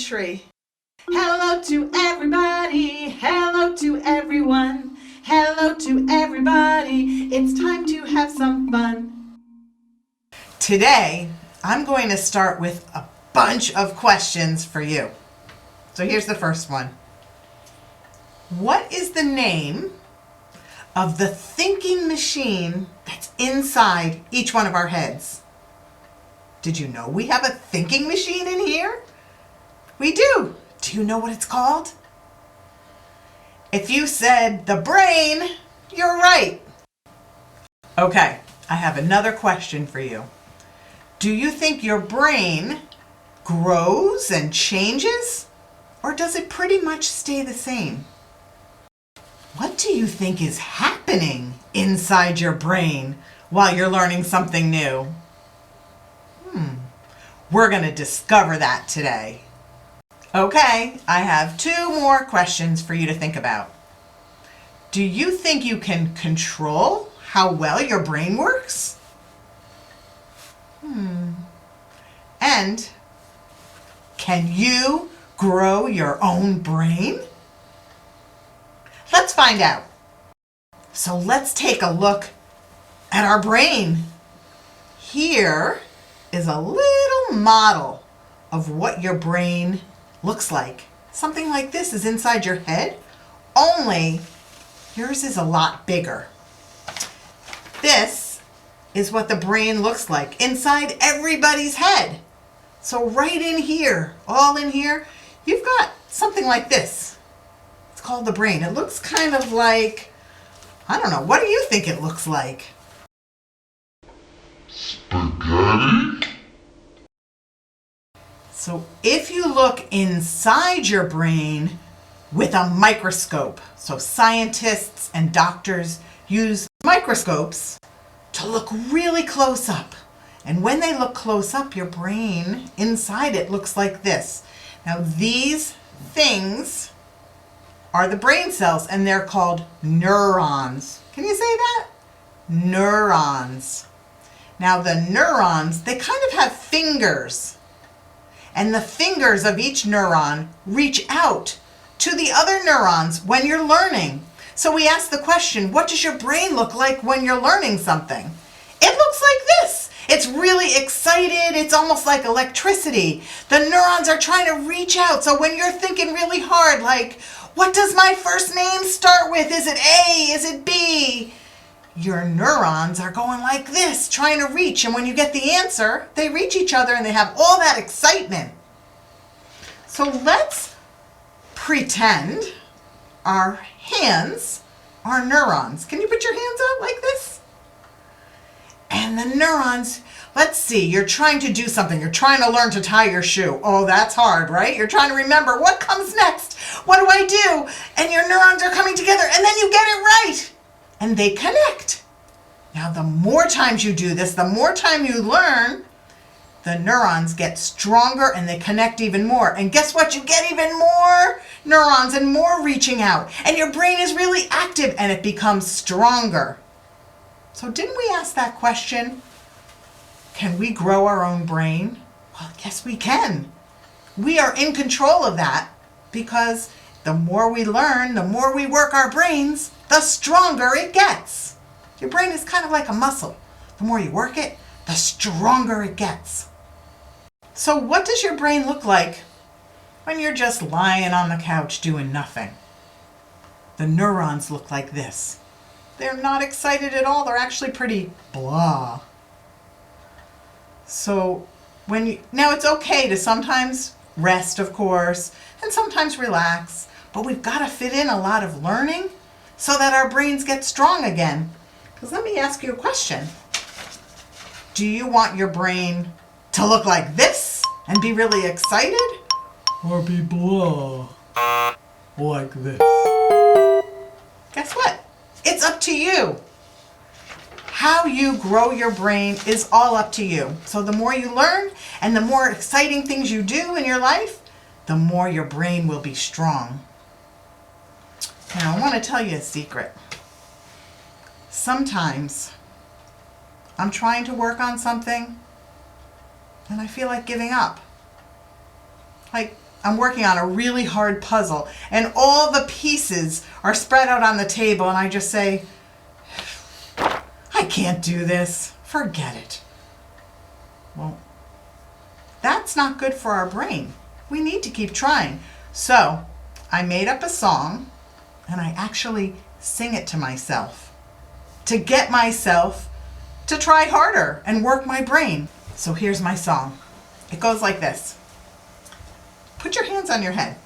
Tree. Hello to everybody, hello to everyone, hello to everybody, it's time to have some fun. Today, I'm going to start with a bunch of questions for you. So here's the first one. What is the name of the thinking machine that's inside each one of our heads? Did you know we have a thinking machine in here? We do. Do you know what it's called? If you said the brain, you're right. Okay, I have another question for you. Do you think your brain grows and changes, or does it pretty much stay the same? What do you think is happening inside your brain while you're learning something new? We're going to discover that today. Okay, I have two more questions for you to think about. Do you think you can control how well your brain works? And can you grow your own brain? Let's find out. So let's take a look at our brain. Here is a little model of what your brain looks like. Something like this is inside your head, only yours is a lot bigger. This is what the brain looks like inside everybody's head. So right in here, all in here, you've got something like this. It's called the brain. It looks kind of like, I don't know, what do you think it looks like? Spaghetti? So if you look inside your brain with a microscope, so scientists and doctors use microscopes to look really close up. And when they look close up, your brain inside it looks like this. Now these things are the brain cells, and they're called neurons. Can you say that? Neurons. Now the neurons, they kind of have fingers. And the fingers of each neuron reach out to the other neurons when you're learning. So we ask the question, what does your brain look like when you're learning something? It looks like this. It's really excited. It's almost like electricity. The neurons are trying to reach out. So when you're thinking really hard, like, what does my first name start with? Is it A? Is it B? Your neurons are going like this, trying to reach. And when you get the answer, they reach each other and they have all that excitement. So let's pretend our hands are neurons. Can you put your hands out like this? And the neurons, let's see, you're trying to do something. You're trying to learn to tie your shoe. Oh, that's hard, right? You're trying to remember what comes next. What do I do? And your neurons are coming together and then you get it right. And they connect. Now, the more times you do this, the more time you learn, the neurons get stronger and they connect even more. And guess what? You get even more neurons and more reaching out. And your brain is really active and it becomes stronger. So didn't we ask that question? Can we grow our own brain? Well, yes, we can. We are in control of that because the more we learn, the more we work our brains, the stronger it gets. Your brain is kind of like a muscle. The more you work it, the stronger it gets. So what does your brain look like when you're just lying on the couch doing nothing? The neurons look like this. They're not excited at all. They're actually pretty blah. So now it's okay to sometimes rest, of course, and sometimes relax, but we've got to fit in a lot of learning so that our brains get strong again. Because let me ask you a question. Do you want your brain to look like this and be really excited? Or be blah, like this? Guess what? It's up to you. How you grow your brain is all up to you. So the more you learn and the more exciting things you do in your life, the more your brain will be strong. Now, I want to tell you a secret. Sometimes I'm trying to work on something and I feel like giving up. Like I'm working on a really hard puzzle and all the pieces are spread out on the table and I just say, I can't do this. Forget it. Well, that's not good for our brain. We need to keep trying. So I made up a song and I actually sing it to myself to get myself to try harder and work my brain. So here's my song. It goes like this. Put your hands on your head.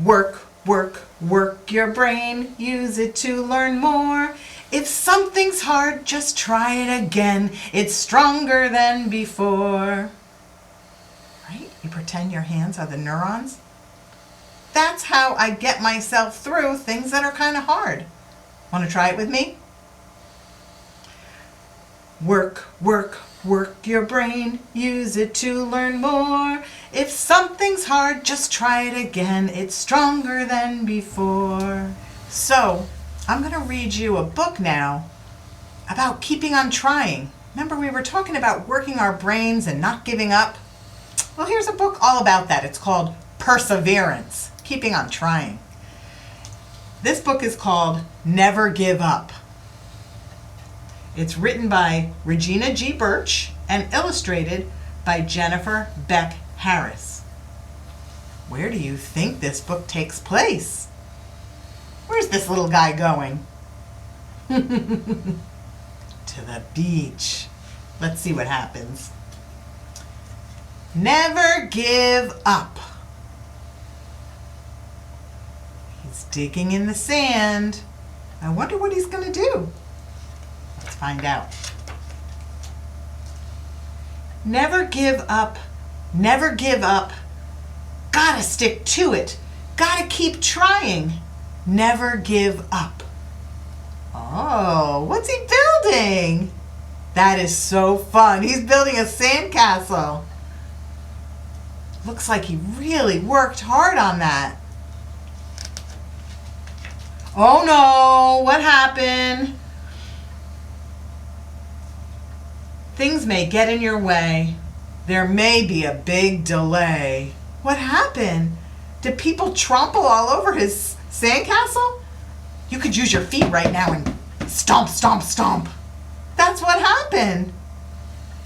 Work, work, work your brain. Use it to learn more. If something's hard, just try it again. It's stronger than before. Right? You pretend your hands are the neurons. That's how I get myself through things that are kind of hard. Want to try it with me? Work, work, work your brain. Use it to learn more. If something's hard, just try it again. It's stronger than before. So, I'm going to read you a book now about keeping on trying. Remember we were talking about working our brains and not giving up? Well, here's a book all about that. It's called Perseverance, keeping on trying. This book is called Never Give Up. It's written by Regina G. Birch and illustrated by Jennifer Beck Harris. Where do you think this book takes place? Where's this little guy going? To the beach. Let's see what happens. Never give up. He's digging in the sand. I wonder what he's going to do. Let's find out. Never give up. Never give up. Gotta stick to it. Gotta keep trying. Never give up. Oh, what's he building? That is so fun. He's building a sandcastle. Looks like he really worked hard on that. Oh no, what happened? Things may get in your way. There may be a big delay. What happened? Did people trample all over his sandcastle? You could use your feet right now and stomp, stomp, stomp. That's what happened.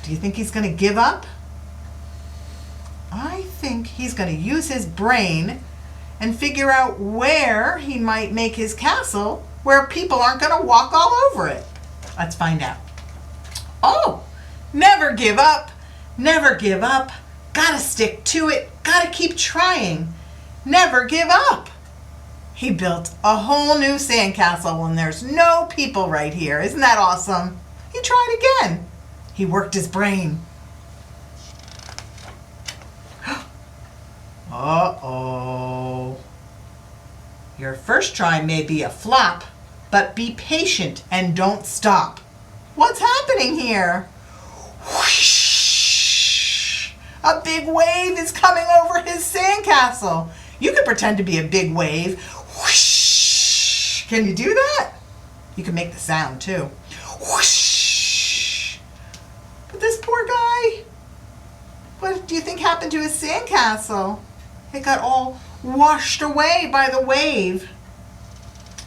Do you think he's going to give up? I think he's going to use his brain and figure out where he might make his castle where people aren't going to walk all over it. Let's find out. Oh, never give up. Never give up. Gotta stick to it. Gotta keep trying. Never give up. He built a whole new sandcastle when there's no people right here. Isn't that awesome? He tried again. He worked his brain. Uh-oh. Your first try may be a flop, but be patient and don't stop. What's happening here? Whoosh! A big wave is coming over his sandcastle. You can pretend to be a big wave. Whoosh! Can you do that? You can make the sound too. Whoosh! But this poor guy, what do you think happened to his sandcastle? It got all washed away by the wave.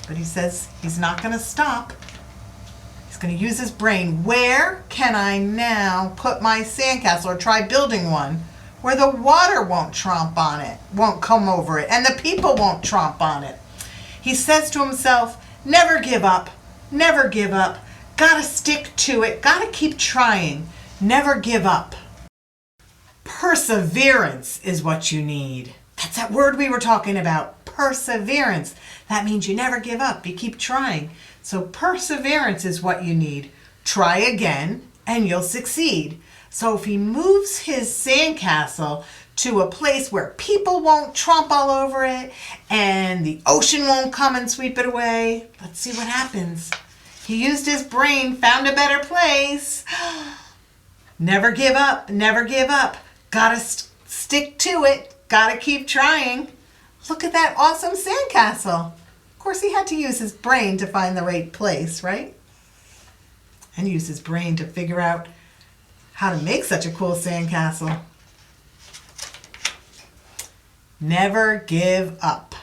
But he says he's not going to stop. He's going to use his brain. Where can I now put my sandcastle or try building one where the water won't tromp on it, won't come over it, and the people won't tromp on it? He says to himself, never give up, never give up. Gotta stick to it, gotta keep trying. Never give up. Perseverance is what you need. That's that word we were talking about, perseverance. That means you never give up, you keep trying. So perseverance is what you need. Try again and you'll succeed. So if he moves his sandcastle to a place where people won't tromp all over it and the ocean won't come and sweep it away, let's see what happens. He used his brain, found a better place. Never give up, never give up. Gotta stick to it, gotta keep trying. Look at that awesome sandcastle. Of course, he had to use his brain to find the right place, right? And use his brain to figure out how to make such a cool sandcastle. Never give up.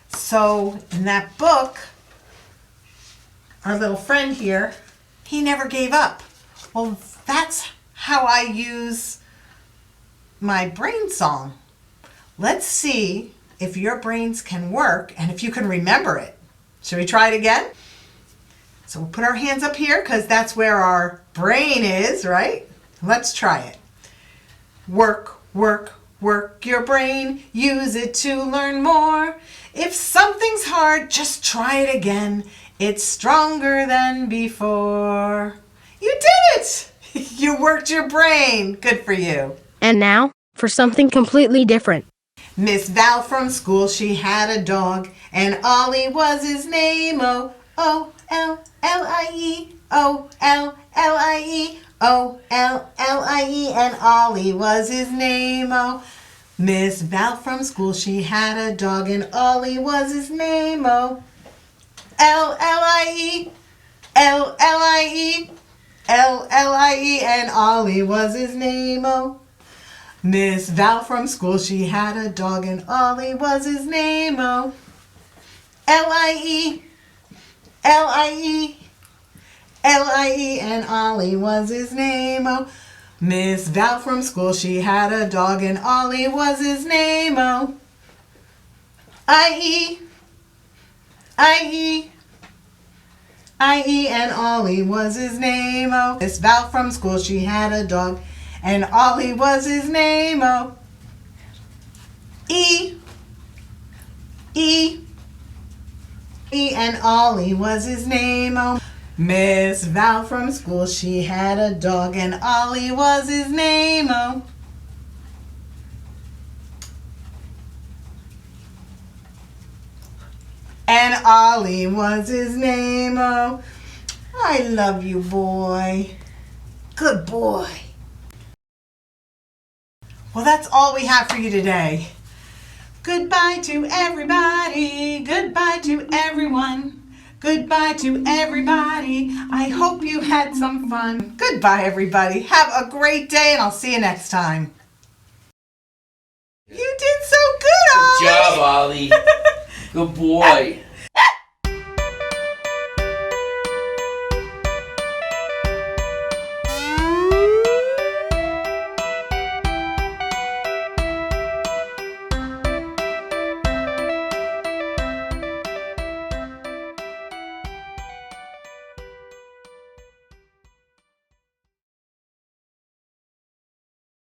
So in that book, our little friend here, he never gave up. Well, that's how I use my brain song. Let's see if your brains can work and if you can remember it. Should we try it again? So we'll put our hands up here because that's where our brain is, right? Let's try it. Work, work, work your brain. Use it to learn more. If something's hard, just try it again. It's stronger than before. You did it! You worked your brain. Good for you. And now, for something completely different. Miss Val from school, she had a dog, and Ollie was his name. O-O-L-L-I-E, O-L-L-I-E, O-L-L-I-E, and Ollie was his name. Oh, Miss Val from school, she had a dog, and Ollie was his name. Oh, L-L-I-E, L-L-I-E, L-L-I-E, and Ollie was his name. Oh, Miss Val from school, she had a dog, and Ollie was his name. Oh, L-I-E, L-I-E, L-I-E, and Ollie was his name. Oh, Miss Val from school, she had a dog, and Ollie was his name. Oh, I-E, I-E, I-E, and Ollie was his name. Oh, Miss Val from school, she had a dog, and Ollie was his name. Oh, E, E, E, and Ollie was his name. Oh, Miss Val from school, she had a dog, and Ollie was his name. Oh, and Ollie was his name. Oh, I love you, boy. Good boy. Well, that's all we have for you today. Goodbye to everybody. Goodbye to everyone. Goodbye to everybody. I hope you had some fun. Goodbye, everybody. Have a great day, and I'll see you next time. You did so good, Ollie. Good job, Ollie. Good boy.